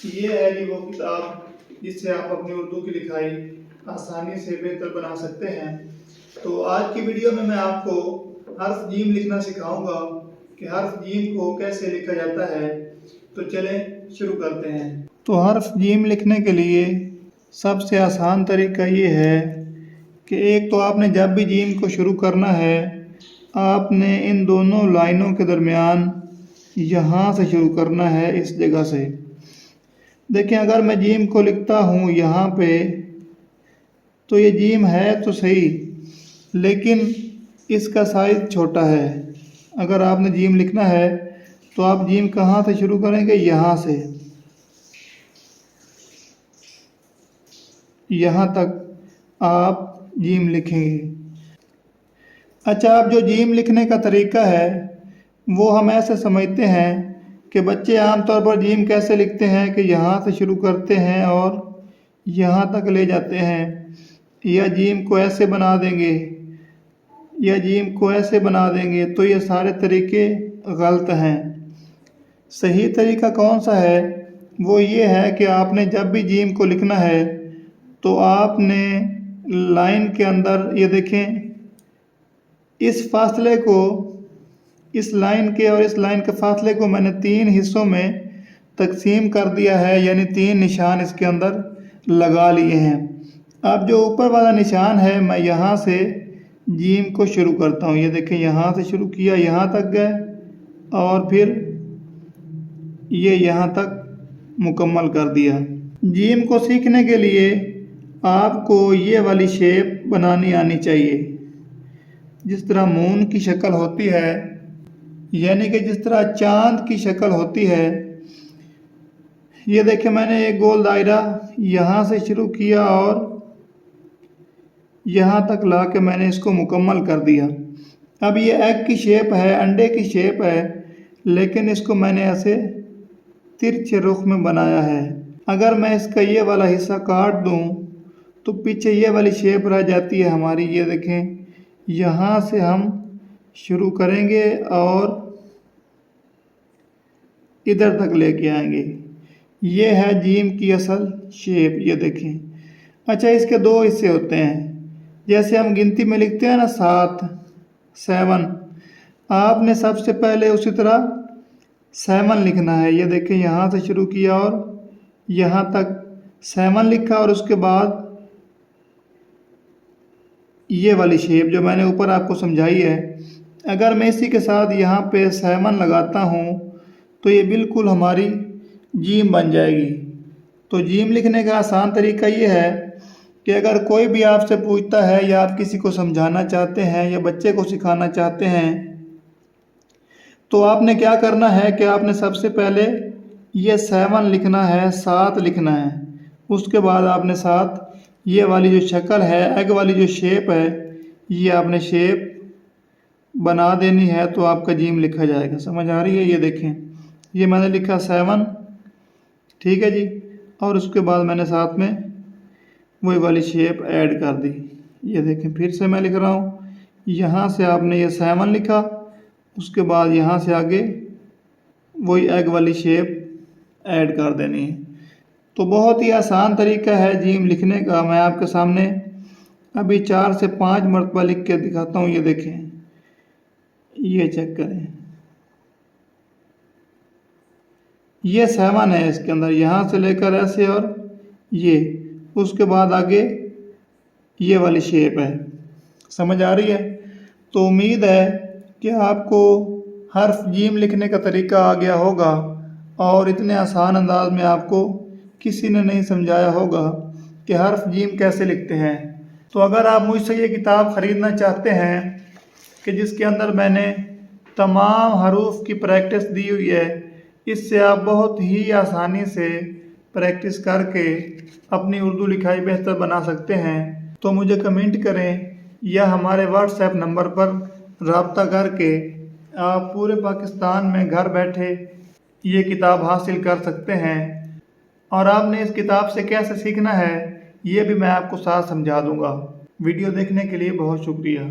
ये है जी वो किताब जिससे आप अपनी उर्दू की लिखाई आसानी से बेहतर बना सकते हैं। तो आज की वीडियो में मैं आपको हर्फ जीम लिखना सिखाऊंगा कि हर्फ जीम को कैसे लिखा जाता है। तो चलें शुरू करते हैं। तो हर्फ जीम लिखने के लिए सबसे आसान तरीका ये है कि एक तो आपने जब भी जीम को शुरू करना है, आपने इन दोनों लाइनों के दरमियान यहाँ से शुरू करना है, इस जगह से। देखिए, अगर मैं जीम को लिखता हूँ यहाँ पे, तो ये जीम है तो सही, लेकिन इसका साइज छोटा है। अगर आपने जीम लिखना है तो आप जीम कहाँ से शुरू करेंगे? यहाँ से यहाँ तक आप जीम लिखेंगे। अच्छा, अब जो जीम लिखने का तरीका है वो हम ऐसे समझते हैं कि बच्चे आमतौर पर जीम कैसे लिखते हैं कि यहाँ से शुरू करते हैं और यहाँ तक ले जाते हैं, या जीम को ऐसे बना देंगे, या जीम को ऐसे बना देंगे। तो ये सारे तरीके गलत हैं। सही तरीका कौन सा है? वो ये है कि आपने जब भी जीम को लिखना है तो आपने लाइन के अंदर, ये देखें, इस फासले को, इस लाइन के और इस लाइन के फासले को मैंने 3 हिस्सों में तकसीम कर दिया है, यानी 3 निशान इसके अंदर लगा लिए हैं। अब जो ऊपर वाला निशान है, मैं यहाँ से जीम को शुरू करता हूँ। ये देखें, यहाँ से शुरू किया, यहाँ तक गए और फिर ये यहाँ तक मुकम्मल कर दिया। जीम को सीखने के लिए आपको ये वाली शेप बनानी आनी चाहिए। जिस तरह मून की शक्ल होती है, यानी कि जिस तरह चांद की शक्ल होती है। ये देखें, मैंने एक गोल दायरा यहाँ से शुरू किया और यहाँ तक ला के मैंने इसको मुकम्मल कर दिया। अब ये एग की शेप है, अंडे की शेप है, लेकिन इसको मैंने ऐसे तिरछे रुख में बनाया है। अगर मैं इसका ये वाला हिस्सा काट दूँ तो पीछे ये वाली शेप रह जाती है हमारी। ये देखें, यहाँ से हम शुरू करेंगे और इधर तक लेके आएंगे। ये है जीम की असल शेप, ये देखें। अच्छा, इसके 2 हिस्से होते हैं। जैसे हम गिनती में लिखते हैं ना, 7, 7, आपने सबसे पहले उसी तरह 7 लिखना है। ये देखें, यहाँ से शुरू किया और यहाँ तक 7 लिखा और उसके बाद ये वाली शेप जो मैंने ऊपर आपको समझाई है। अगर मैं इसी के साथ यहाँ पे 7 लगाता हूँ तो ये बिल्कुल हमारी जीम बन जाएगी। तो जीम लिखने का आसान तरीका ये है कि अगर कोई भी आपसे पूछता है या आप किसी को समझाना चाहते हैं या बच्चे को सिखाना चाहते हैं, तो आपने क्या करना है कि आपने सबसे पहले ये 7 लिखना है, 7 लिखना है। उसके बाद आपने 7, ये वाली जो शक्ल है, एग वाली जो शेप है, ये आपने शेप बना देनी है, तो आपका जीम लिखा जाएगा। समझ आ रही है? ये देखें, ये मैंने लिखा 7, ठीक है जी, और उसके बाद मैंने साथ में वही वाली शेप ऐड कर दी। ये देखें, फिर से मैं लिख रहा हूँ। यहाँ से आपने ये 7 लिखा, उसके बाद यहाँ से आगे वही एग वाली शेप ऐड कर देनी है। तो बहुत ही आसान तरीका है जीम लिखने का। मैं आपके सामने अभी 4 से 5 मरतबा लिख के दिखाता हूँ। ये देखें, ये चेक करें, ये 7 है इसके अंदर, यहाँ से लेकर ऐसे और ये, उसके बाद आगे ये वाली शेप है। समझ आ रही है? तो उम्मीद है कि आपको हर्फ जीम लिखने का तरीका आ गया होगा और इतने आसान अंदाज में आपको किसी ने नहीं समझाया होगा कि हर्फ जीम कैसे लिखते हैं। तो अगर आप मुझसे ये किताब ख़रीदना चाहते हैं कि जिसके अंदर मैंने तमाम हरूफ की प्रैक्टिस दी हुई है, इससे आप बहुत ही आसानी से प्रैक्टिस करके अपनी उर्दू लिखाई बेहतर बना सकते हैं, तो मुझे कमेंट करें या हमारे व्हाट्सएप नंबर पर रब्ता करके आप पूरे पाकिस्तान में घर बैठे ये किताब हासिल कर सकते हैं। और आपने इस किताब से कैसे सीखना है ये भी मैं आपको साथ समझा दूंगा। वीडियो देखने के लिए बहुत शुक्रिया।